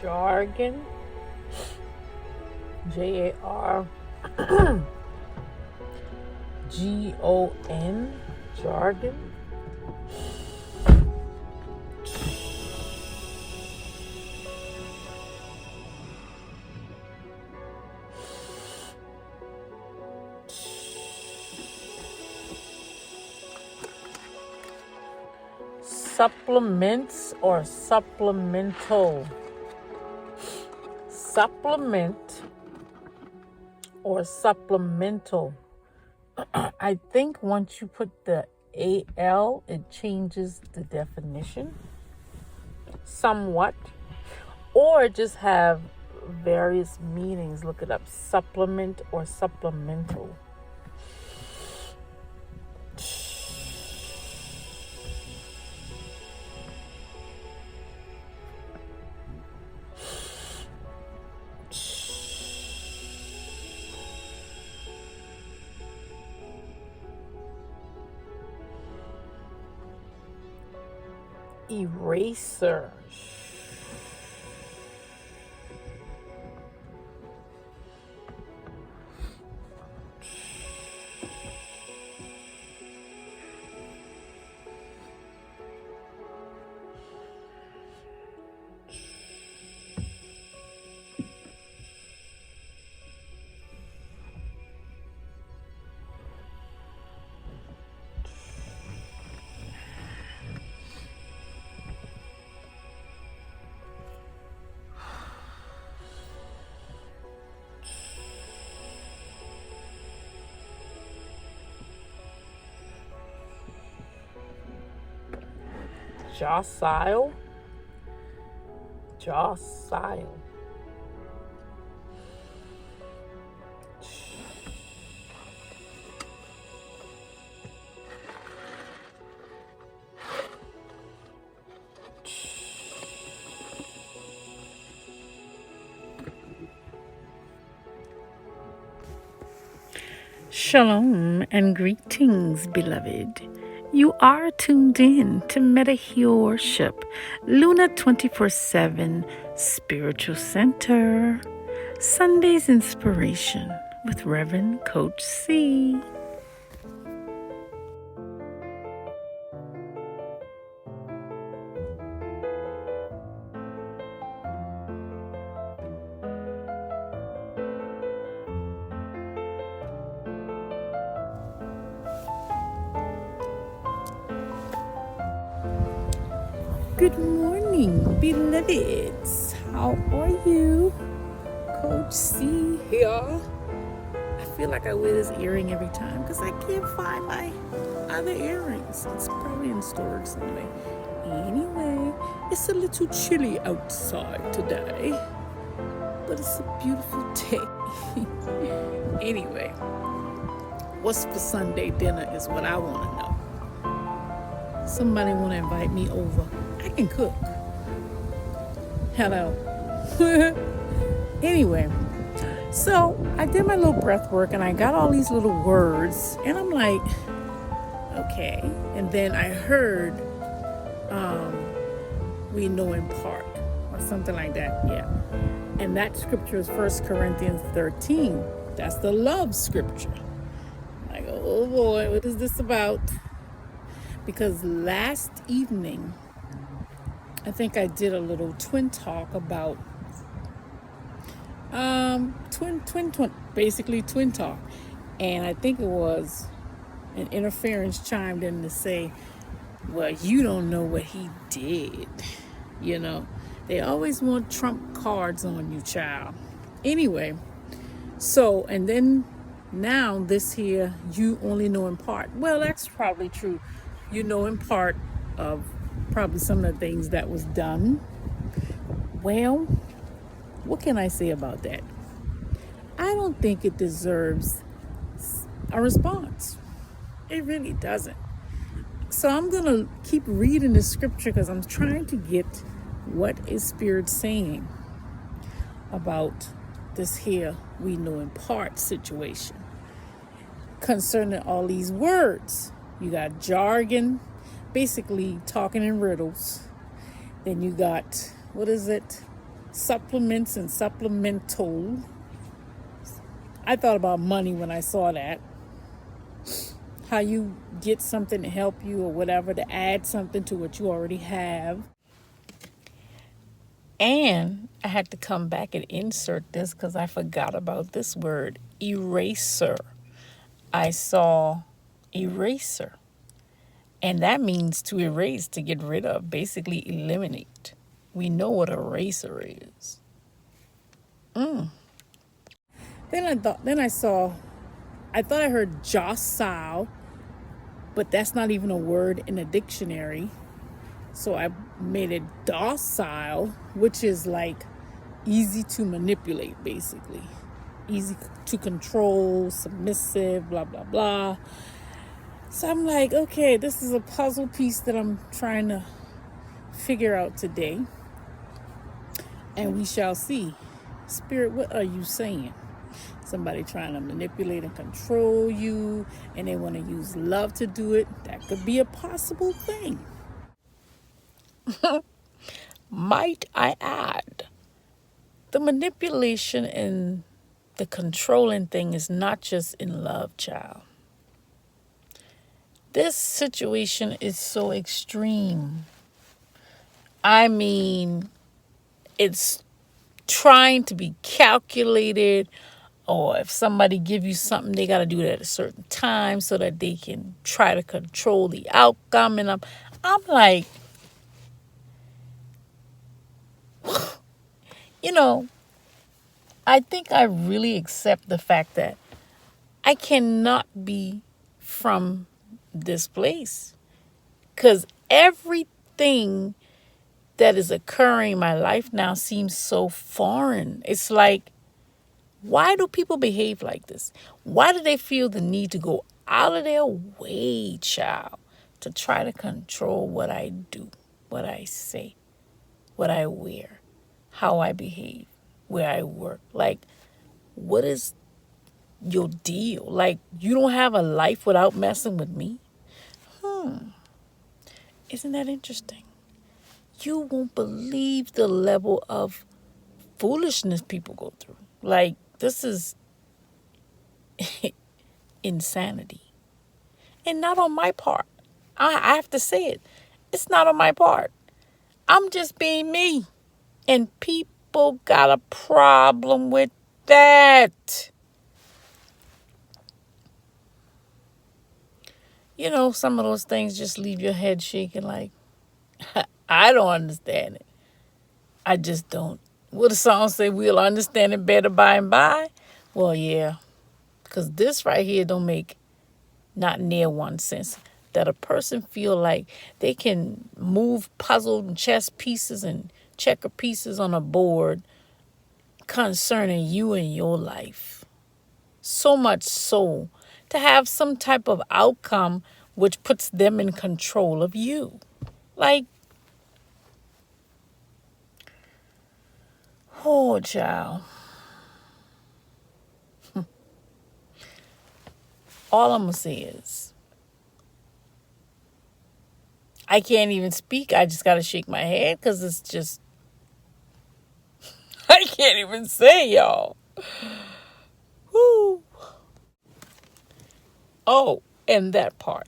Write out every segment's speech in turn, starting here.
jargon, Jargon, jargon. Supplements or supplemental. Supplement or supplemental. I think once you put the AL, it changes the definition somewhat, or just have various meanings. Look it up, supplement or supplemental. Eraser. Docile. Shalom and greetings, beloved. You are tuned in to Meta Heal Worship, Luna 24/7 Spiritual Center, Sunday's Inspiration with Rev Coach C. Good morning, beloveds. How are you? Coach C here. I feel like I wear this earring every time because I can't find my other earrings. It's probably in storage somewhere. Anyway, it's a little chilly outside today, but it's a beautiful day. Anyway, what's for Sunday dinner is what I want to know. Somebody want to invite me over. I can cook. Hello. Anyway, so I did my little breath work and I got all these little words and I'm like, okay. And then I heard we know in part or something like that. Yeah. And that scripture is 1 Corinthians 13. That's the love scripture. I go, oh boy, what is this about? Because last evening, I think I did a little twin talk about basically twin talk. And I think it was an interference chimed in to say, well, you don't know what he did. You know, they always want trump cards on you, child. Anyway, so, and then now this here, you only know in part. Well, that's probably true. You know in part of probably some of the things that was done. Well, what can I say about that? I don't think it deserves a response. It really doesn't. So I'm going to keep reading the scripture because I'm trying to get what is Spirit saying about this here we know in part situation concerning all these words. You got jargon, basically talking in riddles. Then you got, what is it? supplements and supplemental. I thought about money when I saw that. How you get something to help you or whatever, to add something to what you already have. And I had to come back and insert this because I forgot about this word, eraser. I saw eraser. And that means to erase, to get rid of, basically eliminate. We know what a eraser is. I thought I heard docile, but that's not even a word in a dictionary. So I made it docile, which is like easy to manipulate, basically. Easy to control, submissive, blah, blah, blah. So I'm like, okay, this is a puzzle piece that I'm trying to figure out today. And we shall see. Spirit, what are you saying? Somebody trying to manipulate and control you, and they want to use love to do it. That could be a possible thing. Might I add, the manipulation and the controlling thing is not just in love, child. This situation is so extreme. I mean, it's trying to be calculated, or if somebody give you something, they got to do it at a certain time so that they can try to control the outcome. And I'm like, I think I really accept the fact that I cannot be from this place, because everything that is occurring in my life now seems so foreign. It's like, why do people behave like this? Why do they feel the need to go out of their way, child, to try to control what I do, what I say, what I wear, how I behave, where I work? Like, what is your deal? Like, you don't have a life without messing with me? Isn't that interesting? You won't believe the level of foolishness people go through. Like, this is insanity. And not on my part. I have to say it. It's not on my part. I'm just being me. And people got a problem with that. Some of those things just leave your head shaking like, I don't understand it. I just don't. What the song say, we'll understand it better by and by? Well, yeah. Because this right here don't make not near one sense. That a person feel like they can move puzzle and chess pieces and checker pieces on a board concerning you and your life. So much so to have some type of outcome which puts them in control of you. Like, oh, child. All I'm going to say is, I can't even speak. I just got to shake my head because it's just, I can't even say, y'all. Woo. Oh, and that part.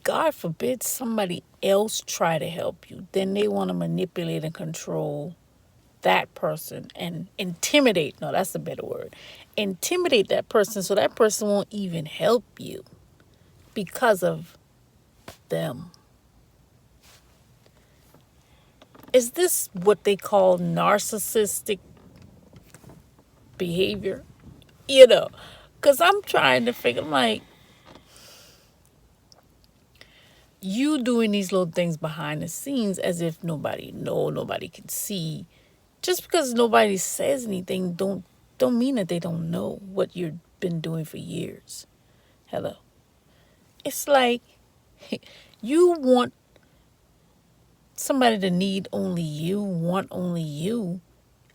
God forbid somebody else try to help you. Then they want to manipulate and control that person and intimidate. No, that's a better word. Intimidate that person so that person won't even help you because of them. Is this what they call narcissistic behavior? Because I'm trying to figure, like, you doing these little things behind the scenes as if nobody can see. Just because nobody says anything don't mean that they don't know what you've been doing for years. Hello. It's like you want somebody to need only you, want only you.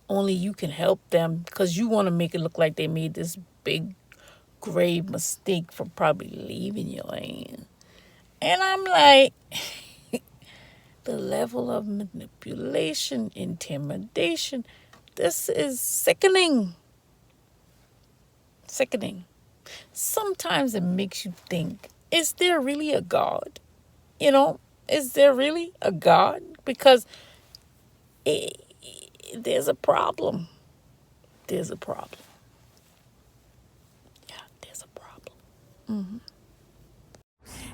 Only you can help them because you want to make it look like they made this big, grave mistake for probably leaving your land. And I'm like, the level of manipulation, intimidation. This is sickening. Sickening. Sometimes it makes you think, is there really a God? Is there really a God? Because there's a problem. There's a problem. Yeah, there's a problem.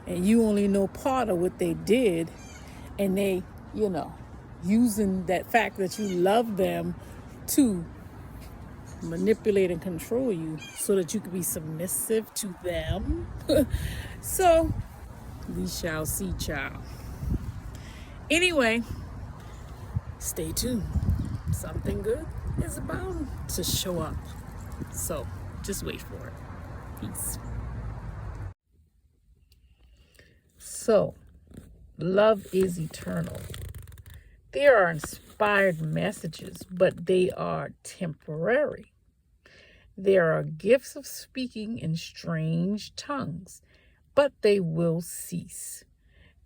And you only know part of what they did, and they, using that fact that you love them to manipulate and control you so that you can be submissive to them. So we shall see, child. Anyway, stay tuned. Something good is about to show up. So just wait for it. Peace. So, love is eternal. There are inspired messages, but they are temporary. There are gifts of speaking in strange tongues, but they will cease.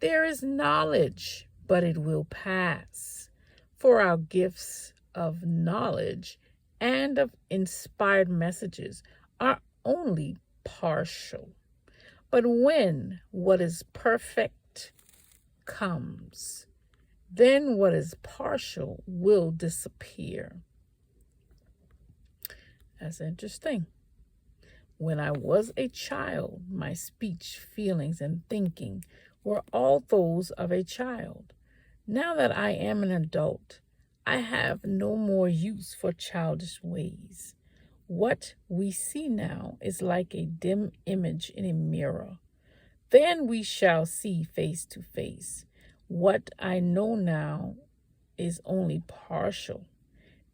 There is knowledge, but it will pass. For our gifts of knowledge and of inspired messages are only partial. But when what is perfect comes, then what is partial will disappear. That's interesting. When I was a child, my speech, feelings, and thinking were all those of a child. Now that I am an adult, I have no more use for childish ways. What we see now is like a dim image in a mirror. Then we shall see face to face. What I know now is only partial.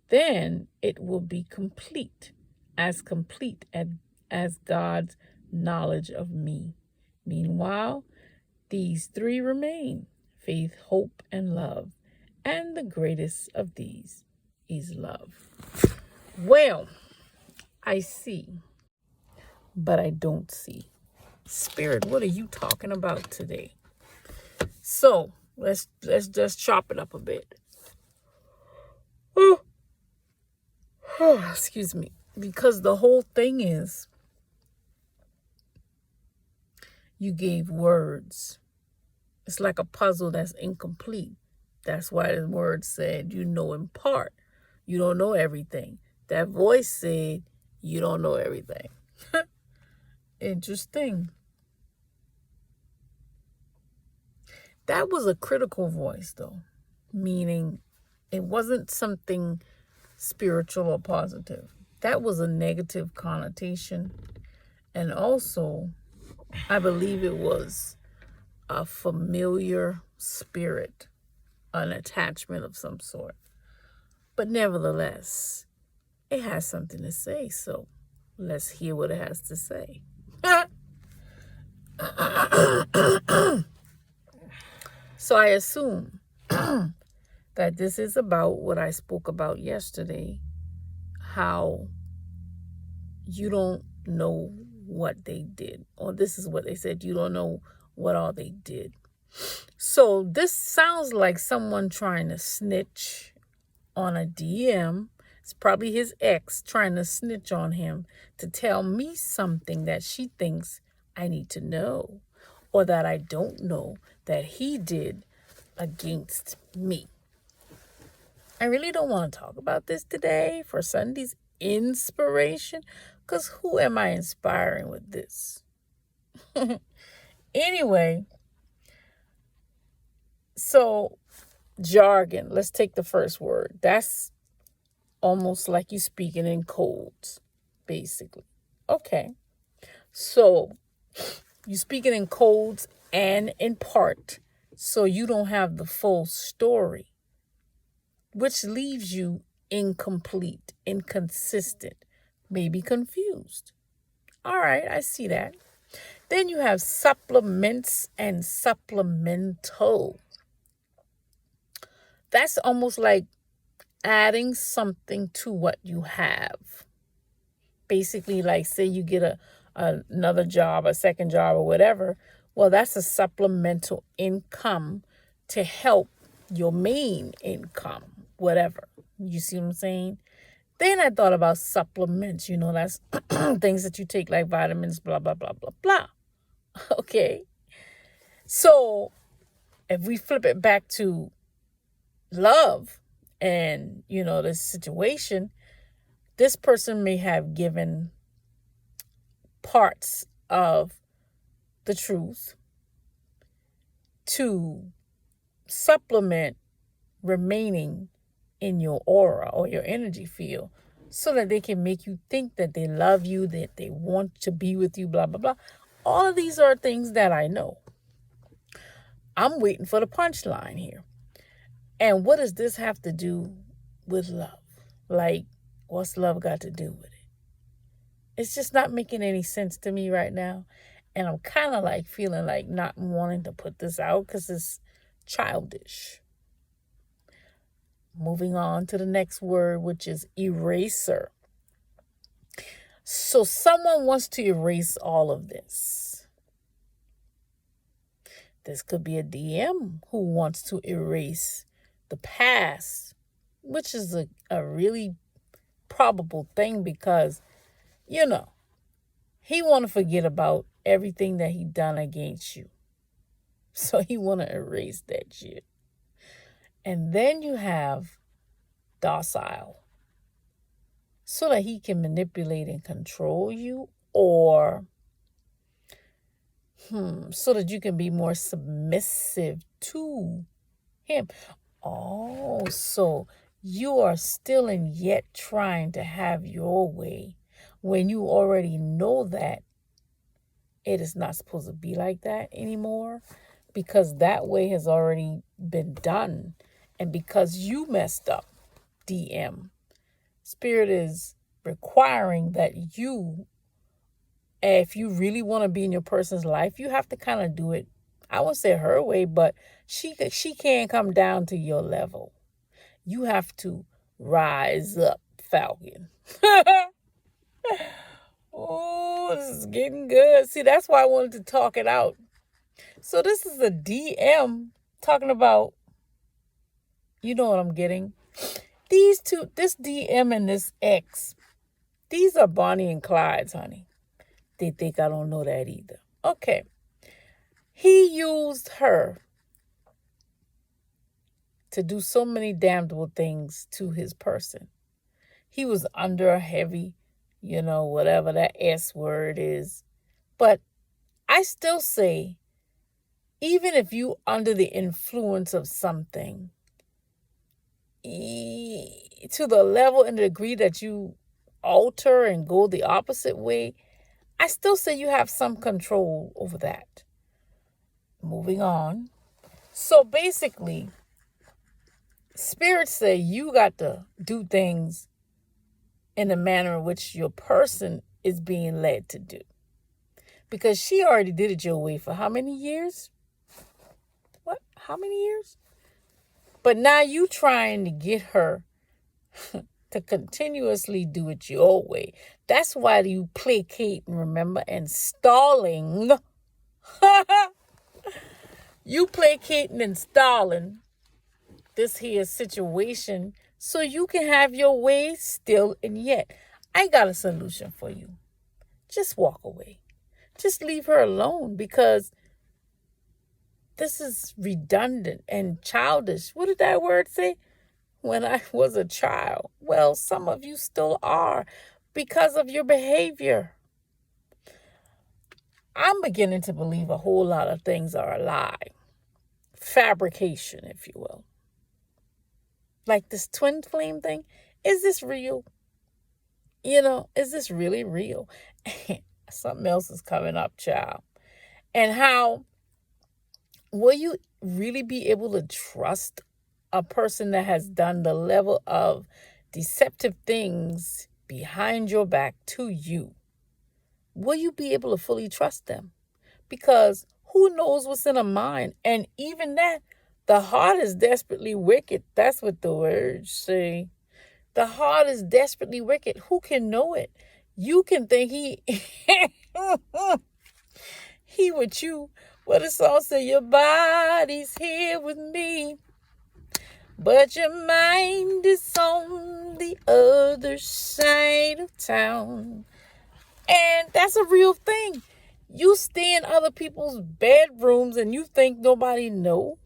Then it will be complete as God's knowledge of me. Meanwhile, these three remain: faith, hope, and love. And the greatest of these is love. Well, I see, but I don't see. Spirit, what are you talking about today? So let's just chop it up a bit. Excuse me. Because the whole thing is, you gave words. It's like a puzzle that's incomplete. That's why the word said, you know in part. You don't know everything. That voice said, you don't know everything. Interesting. That was a critical voice, though, meaning it wasn't something spiritual or positive. That was a negative connotation. And also, I believe it was a familiar spirit, an attachment of some sort. But nevertheless, it has something to say. So let's hear what it has to say. So I assume that this is about what I spoke about yesterday, how you don't know what they did. Or this is what they said, you don't know what all they did. So this sounds like someone trying to snitch on a DM. It's probably his ex trying to snitch on him to tell me something that she thinks I need to know, or that I don't know that he did against me. I really don't want to talk about this today for Sunday's inspiration, because who am I inspiring with this? Anyway, so jargon, let's take the first word. That's almost like you speaking in codes, basically. Okay, so you speaking in codes and in part, so you don't have the full story, which leaves you incomplete, inconsistent, maybe confused. All right, I see that. Then you have supplements and supplemental. That's almost like adding something to what you have. Basically, like say you get another job, a second job or whatever. Well, that's a supplemental income to help your main income, whatever. You see what I'm saying? Then I thought about supplements. That's things that you take like vitamins, blah, blah, blah, blah, blah. Okay. So if we flip it back to love and, this situation, this person may have given parts of the truth to supplement remaining in your aura or your energy field so that they can make you think that they love you, that they want to be with you, blah, blah, blah. All of these are things that I know. I'm waiting for the punchline here. And what does this have to do with love? Like, what's love got to do with it? It's just not making any sense to me right now. And I'm kind of like feeling like not wanting to put this out because it's childish. Moving on to the next word, which is eraser. So someone wants to erase all of this. This could be a DM who wants to erase the past, which is a really probable thing because, he want to forget about everything that he done against you. So he want to erase that shit. And then you have docile, so that he can manipulate and control you, or so that you can be more submissive to him. Oh, so you are still and yet trying to have your way when you already know that it is not supposed to be like that anymore, because that way has already been done. And because you messed up, DM, Spirit is requiring that you, if you really want to be in your person's life, you have to kind of do it, I won't say her way, but she can't come down to your level. You have to rise up, Falcon. Oh, this is getting good. See, that's why I wanted to talk it out. So this is a DM talking about, you know what I'm getting? These two, this DM and this ex, these are Bonnie and Clyde's, honey. They think I don't know that either. Okay. He used her to do so many damnable things to his person. He was under a heavy, whatever that S word is. But I still say, even if you under the influence of something, to the level and the degree that you alter and go the opposite way, I still say you have some control over that. Moving on. So basically, spirits say you got to do things in the manner in which your person is being led to do. Because she already did it your way for how many years? What? How many years? But now you trying to get her to continuously do it your way. That's why you placating, remember, and stalling. You placating and stalling this here situation so you can have your way still and yet. I got a solution for you. Just walk away. Just leave her alone, because this is redundant and childish. What did that word say? When I was a child. Well, some of you still are because of your behavior. I'm beginning to believe a whole lot of things are a lie. Fabrication, if you will. Like this twin flame thing. Is this real? Is this really real? Something else is coming up, child. And how will you really be able to trust a person that has done the level of deceptive things behind your back to you? Will you be able to fully trust them? Because who knows what's in a mind? And even that, the heart is desperately wicked. That's what the words say. The heart is desperately wicked. Who can know it? You can think he with you. What the song say? Your body's here with me. but your mind is on the other side of town. And that's a real thing. You stay in other people's bedrooms and you think nobody know.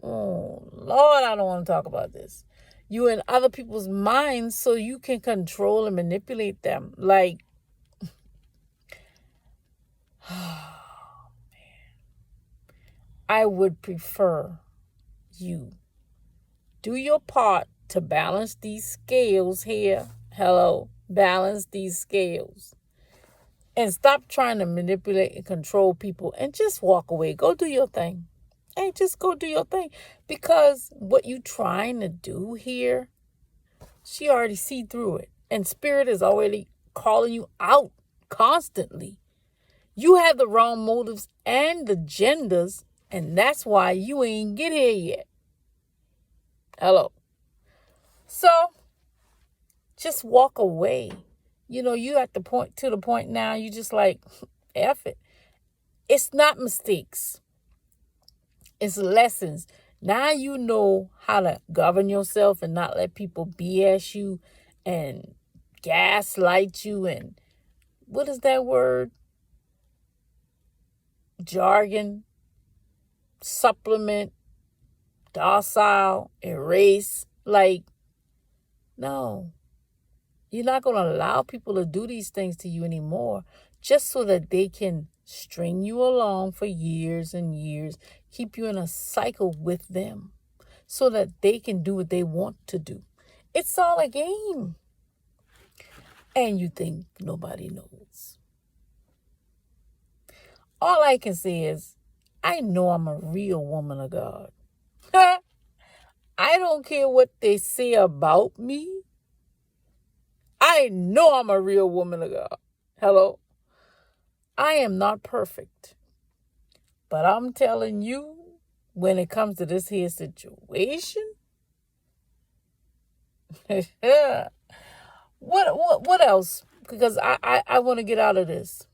Oh, Lord, I don't want to talk about this. You in other people's minds so you can control and manipulate them. Like, I would prefer you do your part to balance these scales here. Hello, balance these scales. And stop trying to manipulate and control people and just walk away. Go do your thing. Hey, just go do your thing. Because what you trying to do here, she already see through it. And Spirit is already calling you out constantly. You have the wrong motives and agendas, and that's why you ain't get here yet. Hello. So, just walk away. You know, you at the point now, you just like, F it. It's not mistakes. It's lessons. Now you know how to govern yourself and not let people BS you and gaslight you and what is that word? Jargon, supplement, docile, erase. Like, no. You're not going to allow people to do these things to you anymore just so that they can string you along for years and years, keep you in a cycle with them so that they can do what they want to do. It's all a game. And you think nobody knows. All I can say is, I know I'm a real woman of God. I don't care what they say about me. I know I'm a real woman of God. Hello? I am not perfect. But I'm telling you, when it comes to this here situation, what else? Because I want to get out of this.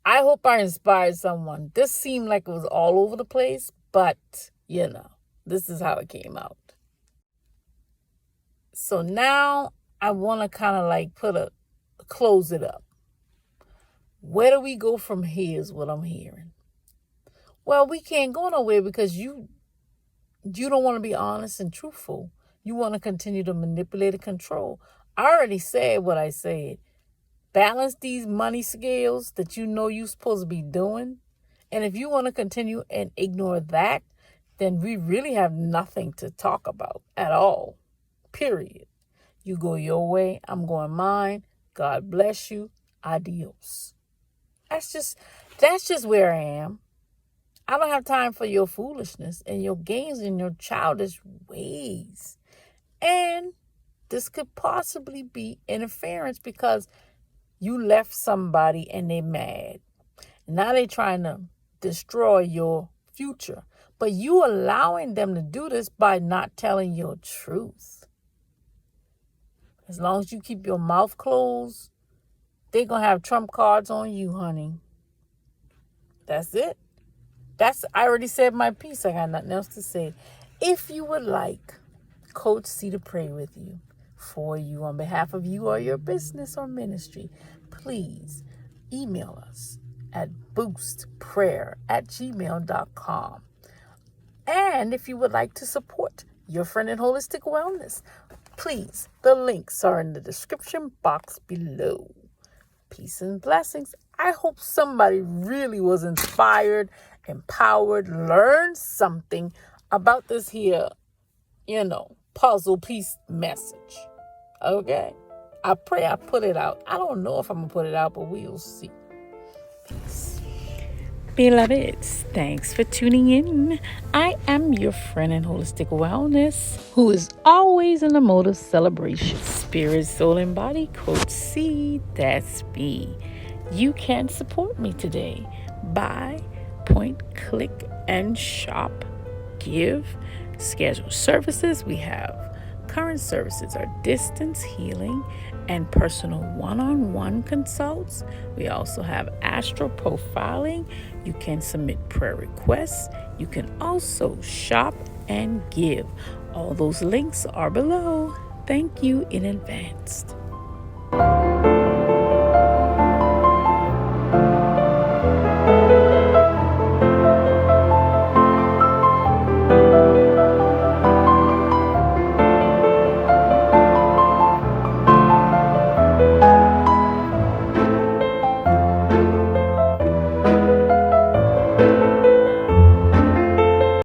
I hope I inspired someone. This seemed like it was all over the place, but, you know, this is how it came out. So now I want to kind of like close it up. Where do we go from here is what I'm hearing. Well, we can't go nowhere because you don't want to be honest and truthful. You want to continue to manipulate and control. I already said what I said. Balance these money scales that you know you're supposed to be doing. And if you want to continue and ignore that, then we really have nothing to talk about at all. Period. You go your way, I'm going mine. God bless you. Adios. That's just where I am. I don't have time for your foolishness and your games and your childish ways. And this could possibly be interference because you left somebody and they mad. Now they trying to destroy your future. But you allowing them to do this by not telling your truth. As long as you keep your mouth closed, they're going to have trump cards on you, honey. That's it. I already said my piece. I got nothing else to say. If you would like Coach C to pray with you, for you, on behalf of you or your business or ministry, please email us at boostprayer@gmail.com. And if you would like to support your friend in holistic wellness, please, the links are in the description box below. Peace and blessings. I hope somebody really was inspired, empowered, learned something about this here, puzzle piece message. Okay? I pray I put it out. I don't know if I'm going to put it out, but we'll see. Peace. Beloveds, thanks for tuning in. I am your friend in holistic wellness who is always in the mode of celebration. Spirit, soul, and body, Coach C, that's me. You can support me today. Buy, point, click, and shop. Give, schedule services. We have current services are distance healing and personal one-on-one consults. We also have astral profiling. You can submit prayer requests. You can also shop and give. All those links are below. Thank you in advance.